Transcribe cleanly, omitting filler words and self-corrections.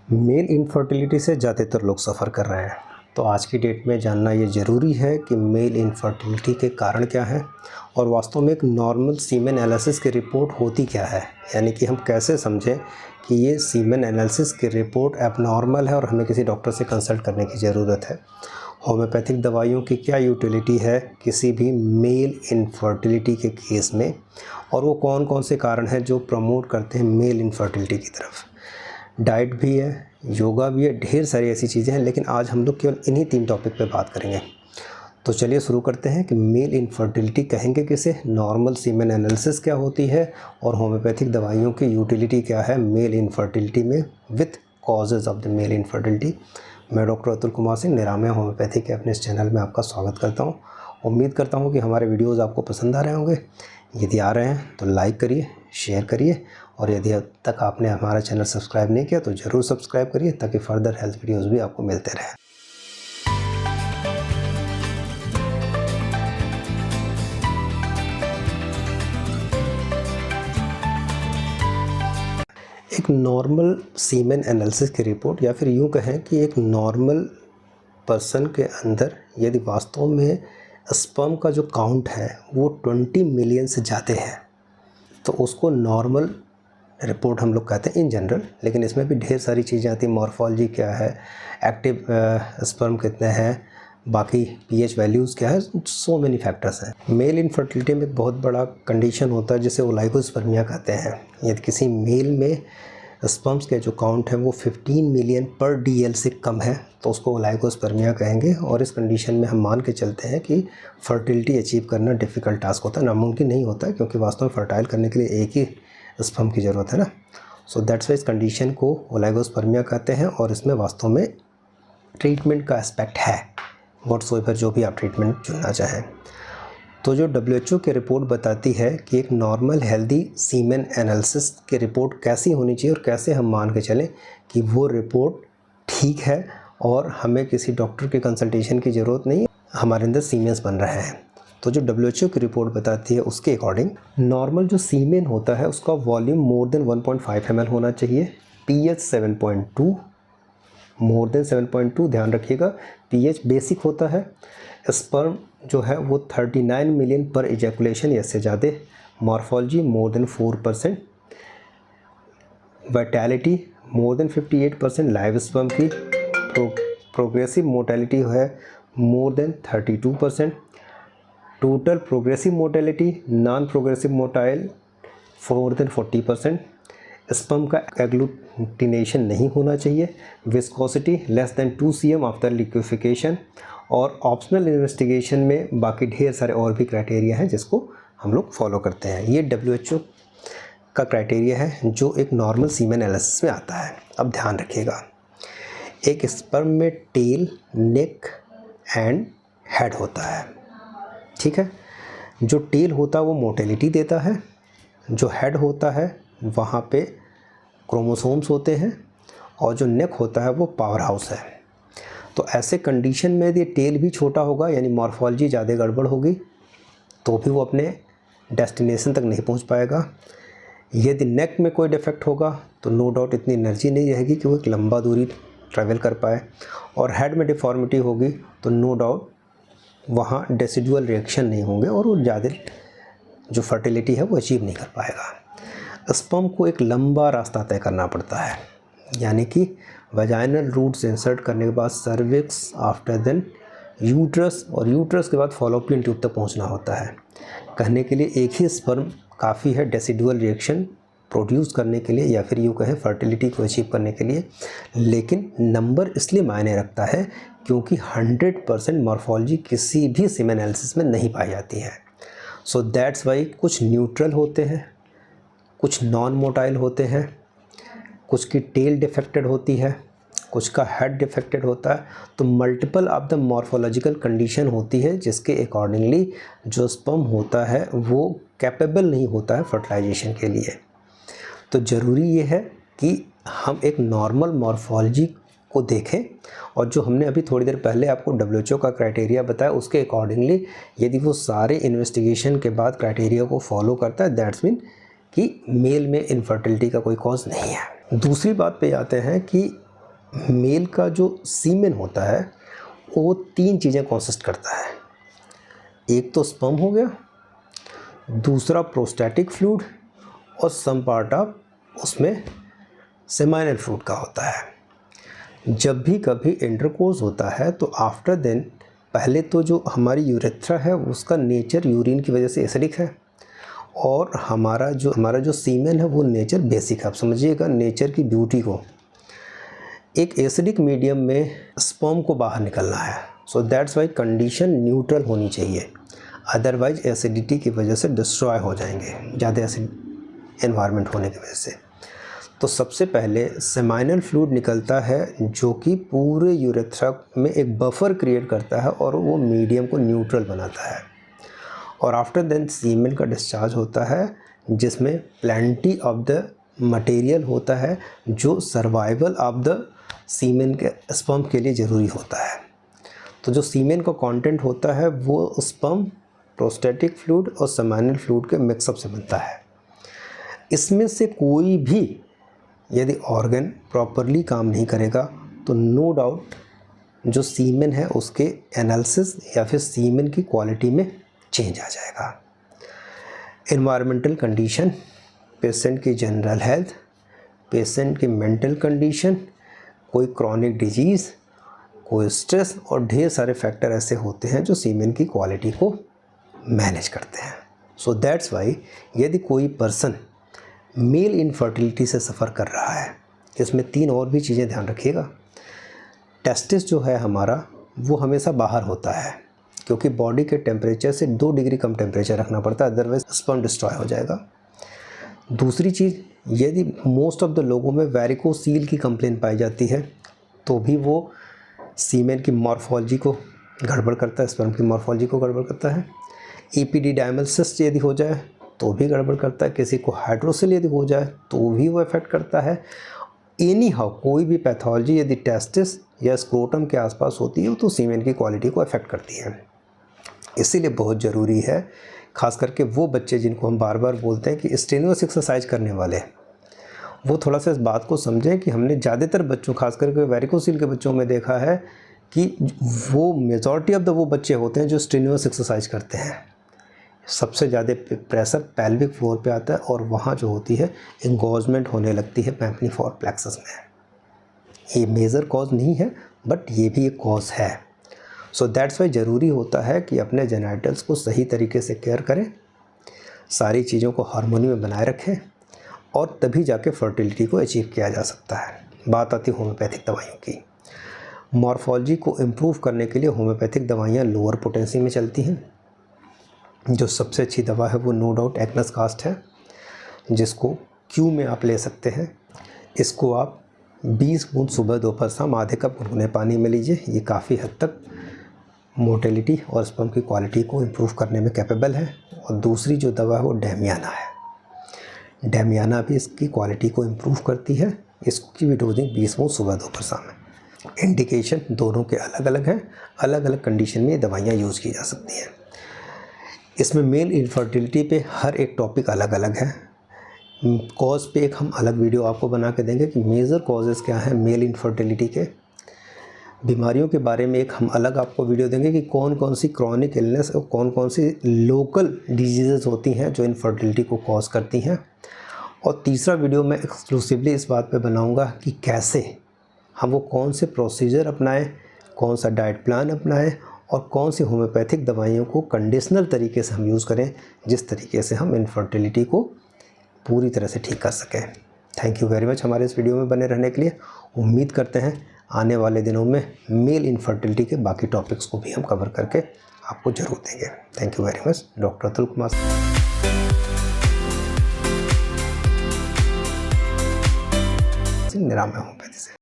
Male infertility से ज़्यादातर लोग सफ़र कर रहे हैं। तो आज की डेट में जानना ये ज़रूरी है कि मेल इनफर्टिलिटी के कारण क्या हैं और वास्तव में एक नॉर्मल सीमेन एनालिसिस की रिपोर्ट होती क्या है। यानी कि हम कैसे समझें कि ये सीमेन एनालिसिस की रिपोर्ट एबनॉर्मल है और हमें किसी डॉक्टर से कंसल्ट करने की ज़रूरत है। होम्योपैथिक दवाइयों की क्या यूटिलिटी है किसी भी मेल इनफर्टिलिटी के केस में, और वो कौन कौन से कारण हैं जो प्रमोट करते हैं मेल इनफर्टिलिटी की तरफ। डाइट भी है, योगा भी है, ढेर सारी ऐसी चीज़ें हैं, लेकिन आज हम लोग केवल इन्हीं 3 टॉपिक पे बात करेंगे। तो चलिए शुरू करते हैं कि मेल इनफर्टिलिटी कहेंगे किसे, नॉर्मल सीमेन एनालिसिस क्या होती है और होम्योपैथिक दवाइयों की यूटिलिटी क्या है मेल इनफर्टिलिटी में with causes of the male infertility. मैं डॉक्टर अतुल कुमार सिंह निरामया होम्योपैथी के अपने इस चैनल में आपका स्वागत करता हूँ। उम्मीद करता हूँ कि हमारे वीडियोज़ आपको पसंद आ रहे होंगे। यदि आ रहे हैं तो लाइक करिए, शेयर करिए, और यदि अब तक आपने हमारा चैनल सब्सक्राइब नहीं किया तो ज़रूर सब्सक्राइब करिए ताकि फर्दर हेल्थ वीडियोज़ भी आपको मिलते रहें। एक नॉर्मल सीमेन एनालिसिस की रिपोर्ट, या फिर यूँ कहें कि एक नॉर्मल पर्सन के अंदर यदि वास्तव में स्पर्म का जो काउंट है वो 20 मिलियन से ज़्यादा है तो उसको नॉर्मल रिपोर्ट हम लोग कहते हैं इन जनरल। लेकिन इसमें भी ढेर सारी चीज़ें आती हैं, मॉर्फोलॉजी क्या है, एक्टिव स्पर्म कितने हैं, बाकी पीएच वैल्यूज़ क्या है, सो मेनी फैक्टर्स हैं। मेल इनफर्टिलिटी में एक बहुत बड़ा कंडीशन होता है जिसे ओलाइगोस्पर्मिया कहते हैं। यदि किसी मेल में स्पर्म्स के जो काउंट है वो 15 मिलियन पर डीएल से कम है तो उसको ओलाइगोस्पर्मिया कहेंगे। और इस कंडीशन में हम मान के चलते हैं कि फर्टिलिटी अचीव करना डिफ़िकल्ट टास्क होता है, नामुमकिन नहीं होता है, क्योंकि वास्तव में फर्टाइल करने के लिए एक ही स्पर्म की ज़रूरत है ना। सो दैट्स वाई इस कंडीशन को ओलाइगोस्पर्मिया कहते हैं। और इसमें वास्तव में ट्रीटमेंट का एस्पेक्ट है, व्हाटसोएवर जो भी आप ट्रीटमेंट चुनना चाहें। तो जो WHO की रिपोर्ट बताती है कि एक नॉर्मल हेल्दी सीमेन एनालिसिस की रिपोर्ट कैसी होनी चाहिए और कैसे हम मान के चलें कि वो रिपोर्ट ठीक है और हमें किसी डॉक्टर के कंसल्टेशन की ज़रूरत नहीं, हमारे अंदर सीमेंस बन रहे हैं। तो जो WHO की रिपोर्ट बताती है उसके अकॉर्डिंग नॉर्मल जो सीमेन होता है उसका वॉल्यूम मोर देन 1.5 ml होना चाहिए, pH 7.2, मोर देन 7.2, ध्यान रखिएगा। pH बेसिक होता है। स्पर्म जो है वो 39 मिलियन पर इजैकुलेशन या इससे ज़्यादा। Morphology more than 4%, vitality more than 58% live sperm की। प्रोग्रेसिव मोर्टेलिटी है more than 32%। Total progressive mortality, non progressive motile more than 40%। Sperm का एग्लूटिनेशन नहीं होना चाहिए। Viscosity less than 2 cm after liquefaction. और ऑप्शनल इन्वेस्टिगेशन में बाकी ढेर सारे और भी क्राइटेरिया हैं जिसको हम लोग फॉलो करते हैं। ये WHO का क्राइटेरिया है जो एक नॉर्मल सीमेन एनालिसिस में आता है। अब ध्यान रखिएगा, एक स्पर्म में टेल, नेक एंड हेड होता है, ठीक है। जो टेल होता है वो मोटेलिटी देता है, जो हेड होता है वहाँ पे क्रोमोसोम्स होते हैं, और जो नेक होता है वो पावर हाउस है। तो ऐसे कंडीशन में यदि टेल भी छोटा होगा यानी मॉर्फोलॉजी ज़्यादा गड़बड़ होगी तो भी वो अपने डेस्टिनेशन तक नहीं पहुंच पाएगा। यदि नेक में कोई डिफेक्ट होगा तो नो डाउट इतनी एनर्जी नहीं रहेगी कि वो एक लंबा दूरी ट्रैवल कर पाए। और हेड में डिफॉर्मिटी होगी तो नो डाउट वहाँ डेसिडुअल रिएक्शन नहीं होंगे और वो ज़्यादा जो फर्टिलिटी है वो अचीव नहीं कर पाएगा। स्पर्म को एक लंबा रास्ता तय करना पड़ता है, यानी कि वजाइनल रूट्स इंसर्ट करने के बाद सर्विक्स, आफ्टर देन यूट्रस, और यूट्रस के बाद फॉलोपियन ट्यूब तक पहुंचना होता है। कहने के लिए एक ही स्पर्म काफ़ी है डेसिडुअल रिएक्शन प्रोड्यूस करने के लिए, या फिर यूँ कहें फर्टिलिटी को अचीव करने के लिए। लेकिन नंबर इसलिए मायने रखता है क्योंकि 100% मॉर्फोलॉजी किसी भी सीमेन एनालिसिस में नहीं पाई जाती है। सो दैट्स वाई कुछ न्यूट्रल होते हैं, कुछ नॉन मोटाइल होते हैं, कुछ की टेल डिफेक्टेड होती है, कुछ का हेड डिफेक्टेड होता है। तो multiple of the morphological condition होती है जिसके अकॉर्डिंगली जो स्पर्म होता है वो कैपेबल नहीं होता है फर्टिलाइजेशन के लिए। तो ज़रूरी ये है कि हम एक नॉर्मल मॉर्फोलॉजी को देखें, और जो हमने अभी थोड़ी देर पहले आपको WHO का क्राइटेरिया बताया उसके अकॉर्डिंगली यदि वो सारे इन्वेस्टिगेशन के बाद क्राइटेरिया को फॉलो करता है, दैट्स मीन कि मेल में इनफर्टिलिटी का कोई कॉज नहीं है। दूसरी बात पे आते हैं कि मेल का जो सीमेन होता है वो 3 चीज़ें कंसिस्ट करता है। एक तो स्पर्म हो गया, दूसरा प्रोस्टैटिक फ्लूइड और सम पार्ट ऑफ उसमें सेमाइनल फ्लूइड का होता है। जब भी कभी इंटरकोर्स होता है तो आफ्टर देन पहले तो जो हमारी यूरेथ्रा है उसका नेचर यूरिन की वजह से एसिडिक है, और हमारा जो सीमेन है वो नेचर बेसिक है। आप समझिएगा नेचर की ब्यूटी को। एक एसिडिक मीडियम में स्पर्म को बाहर निकलना है, so that's why condition neutral होनी चाहिए, अदरवाइज एसिडिटी की वजह से डिस्ट्रॉय हो जाएंगे, ज़्यादा एसिड एनवायरनमेंट होने की वजह से। तो सबसे पहले सेमाइनल फ्लूइड निकलता है जो कि पूरे यूरेथ्रा में एक बफर क्रिएट करता है और वो मीडियम को न्यूट्रल बनाता है। और आफ्टर देन सीमेन का डिस्चार्ज होता है जिसमें प्लेंटी ऑफ द मटेरियल होता है जो सर्वाइवल ऑफ द सीमेन के स्पर्म के लिए ज़रूरी होता है। तो जो सीमेन का कंटेंट होता है वो स्पर्म, प्रोस्टैटिक फ्लूइड और सेमाइनल फ्लूइड के मिक्सअप से बनता है। इसमें से कोई भी यदि ऑर्गन प्रॉपरली काम नहीं करेगा तो नो डाउट जो सीमेन है उसके एनालिसिस या फिर सीमेन की क्वालिटी में चेंज आ जाएगा। एनवायरमेंटल कंडीशन, पेशेंट की जनरल हेल्थ, पेशेंट की मेंटल कंडीशन, कोई क्रॉनिक डिजीज़, कोई स्ट्रेस और ढेर सारे फैक्टर ऐसे होते हैं जो सीमेन की क्वालिटी को मैनेज करते हैं। सो दैट्स वाई यदि कोई पर्सन मेल इनफर्टिलिटी से सफ़र कर रहा है, इसमें 3 और भी चीज़ें ध्यान रखिएगा। टेस्टिस जो है हमारा वो हमेशा बाहर होता है क्योंकि बॉडी के टेम्परेचर से 2 डिग्री कम टेम्परेचर रखना पड़ता है, अदरवाइज स्पर्म डिस्ट्रॉय हो जाएगा। दूसरी चीज़, यदि मोस्ट ऑफ द लोगों में वैरिकोसील की कंप्लेन पाई जाती है तो भी वो सीमेन की मॉर्फोलॉजी को गड़बड़ करता है, स्पर्म की मॉर्फोलॉजी को गड़बड़ करता है। एपिडिडाइमल सिस्ट यदि हो जाए तो भी गड़बड़ करता है। किसी को हाइड्रोसिल यदि हो जाए तो भी वो इफेक्ट करता है। एनी हाउ कोई भी पैथोलॉजी यदि टेस्टिस या स्क्रोटम के आसपास होती है तो सीमेन की क्वालिटी को अफेक्ट करती है। इसीलिए बहुत ज़रूरी है, ख़ास करके वो बच्चे जिनको हम बार बार बोलते हैं कि स्ट्रेनुअस एक्सरसाइज करने वाले, वो थोड़ा सा इस बात को समझें कि हमने ज़्यादातर बच्चों, खास करके वैरिकोसील के बच्चों में देखा है कि वो मेजॉरिटी ऑफ द वो बच्चे होते हैं जो स्ट्रेनुअस एक्सरसाइज करते हैं। सबसे ज़्यादा प्रेशर पेल्विक फ्लोर पे आता है और वहाँ जो होती है इंगोजमेंट होने लगती है पैम्पनीफोर प्लेक्सस में। ये मेजर कॉज नहीं है बट ये भी एक कॉज है। सो दैट्स वाई ज़रूरी होता है कि अपने जेनिटल्स को सही तरीके से केयर करें, सारी चीज़ों को हार्मोनी में बनाए रखें और तभी जाके फर्टिलिटी को अचीव किया जा सकता है। बात आती है होम्योपैथिक दवाइयों की। मॉर्फोलॉजी को इम्प्रूव करने के लिए होम्योपैथिक दवाइयाँ लोअर पोटेंसी में चलती हैं। जो सबसे अच्छी दवा है वो नो डाउट एग्नेस कास्ट है, जिसको क्यू में आप ले सकते हैं। इसको आप 20 बूंद सुबह दोपहर शाम आधे कप गुनगुने पानी में लीजिए। ये काफ़ी हद तक मोटेलिटी और स्पर्म की क्वालिटी को इम्प्रूव करने में कैपेबल है। और दूसरी जो दवा है वो डैमियाना है। डैमियाना भी इसकी क्वालिटी को इम्प्रूव करती है। इसकी भी डोजिंग 20 बूंद सुबह दोपहर शाम है। इंडिकेशन दोनों के अलग अलग हैं, अलग अलग कंडीशन में ये दवाइयाँ यूज़ की जा सकती हैं। इसमें मेल इनफर्टिलिटी पे हर एक टॉपिक अलग अलग है। कॉज पे एक हम अलग वीडियो आपको बना के देंगे कि मेजर कॉजेज़ क्या हैं मेल इनफर्टिलिटी के। बीमारियों के बारे में एक हम अलग आपको वीडियो देंगे कि कौन कौन सी क्रॉनिक इलनेस और कौन कौन सी लोकल डिजीज़ होती हैं जो इनफर्टिलिटी को कॉज करती हैं। और तीसरा वीडियो मैं एक्सक्लूसिवली इस बात पे बनाऊंगा कि कैसे हम वो कौन से प्रोसीजर अपनाएं, कौन सा डाइट प्लान अपनाएं और कौन सी होम्योपैथिक दवाइयों को कंडीशनल तरीके से हम यूज़ करें, जिस तरीके से हम इनफर्टिलिटी को पूरी तरह से ठीक कर सकें। थैंक यू वेरी मच हमारे इस वीडियो में बने रहने के लिए। उम्मीद करते हैं आने वाले दिनों में मेल इनफर्टिलिटी के बाकी टॉपिक्स को भी हम कवर करके आपको ज़रूर देंगे। Thank you very much. Doctor Atul Kumar निरामय होम्योपैथी से।